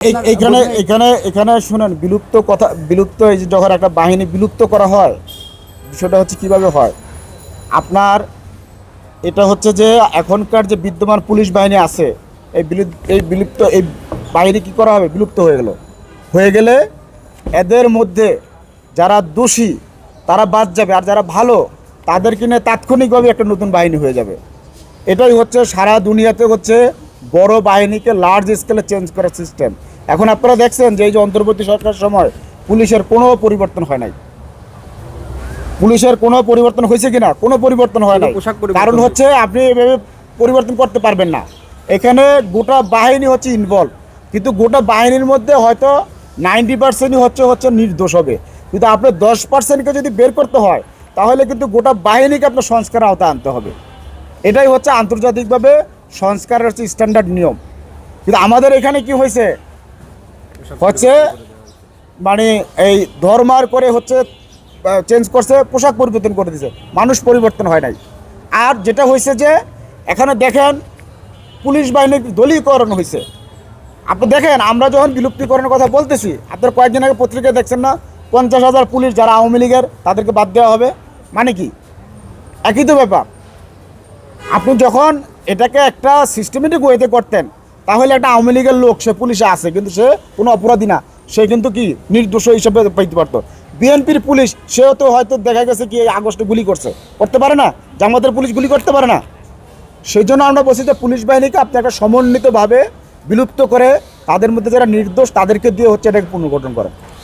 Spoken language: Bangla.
এখানে এখানে এখানে শুনেন, বিলুপ্ত এই যে যখন একটা বাহিনী বিলুপ্ত করা হয়, বিষয়টা হচ্ছে কিভাবে হয়। আপনার এটা হচ্ছে যে এখনকার যে বিদ্যমান পুলিশ বাহিনী আছে, এই বাহিনী কি করা হবে, বিলুপ্ত হয়ে গেলে এদের মধ্যে যারা দোষী তারা বাদ যাবে, আর যারা ভালো তাদেরকে নিয়ে তাৎক্ষণিকভাবে একটা নতুন বাহিনী হয়ে যাবে। এটাই হচ্ছে সারা দুনিয়াতে হচ্ছে বড় বাহিনীকে লার্জ স্কেলে চেঞ্জ করার সিস্টেম। এখন আপনারা দেখছেন যে এই যে অন্তর্বর্তী সরকারের সময় পুলিশের কোনো পরিবর্তন হয় নাই। পুলিশের কোনো পরিবর্তন হয়েছে কিনা? কোনো পরিবর্তন হয় নাই। কারণ হচ্ছে আপনি এভাবে পরিবর্তন করতে পারবেন না। এখানে গোটা বাহিনী হচ্ছে ইনভলভ, কিন্তু গোটা বাহিনীর মধ্যে হয়তো 90% হচ্ছে নির্দোষ হবে, কিন্তু আপনার 10%কে যদি বের করতে হয় তাহলে কিন্তু গোটা বাহিনীকে আপনার সংস্কার আওতায় আনতে হবে। এটাই হচ্ছে আন্তর্জাতিকভাবে সংস্কারের হচ্ছে স্ট্যান্ডার্ড নিয়ম। কিন্তু আমাদের এখানে কি হয়েছে হচ্ছে মানে এই ধর্মার করে হচ্ছে চেঞ্জ করছে, পোশাক পরিবর্তন করে দিয়েছে, মানুষ পরিবর্তন হয় নাই। আর যেটা হয়েছে যে এখানে দেখেন পুলিশ বাহিনীর দলীয়করণ হয়েছে। আপনি দেখেন আমরা যখন বিলুপ্তিকরণের কথা বলতেছি, আপনার কয়েকদিন আগে পত্রিকায় দেখছেন না, 50,000 পুলিশ যারা আওয়ামী লীগের তাদেরকে বাদ দেওয়া হবে। মানে কি? একই তো ব্যাপার। আপনি যখন এটাকে একটা সিস্টেমেটিক ওয়েতে করতেন তাহলে একটা আওয়ামী লীগের লোক সে পুলিশে আছে, কিন্তু সে কোনো অপরাধী না, সে কিন্তু কি নির্দোষ হিসেবে পাইতে পারতো। বিএনপির পুলিশ সেও তো হয়তো দেখা গেছে কি এই আগস্টে গুলি করতে পারে না, জামাতের পুলিশ গুলি করতে পারে না। সেই জন্য আমরা বলছি যে পুলিশ বাহিনীকে আপনি একটা সমন্বিতভাবে বিলুপ্ত করে তাদের মধ্যে যারা নির্দোষ তাদেরকে দিয়ে হচ্ছে এটাকে পুনর্গঠন করেন।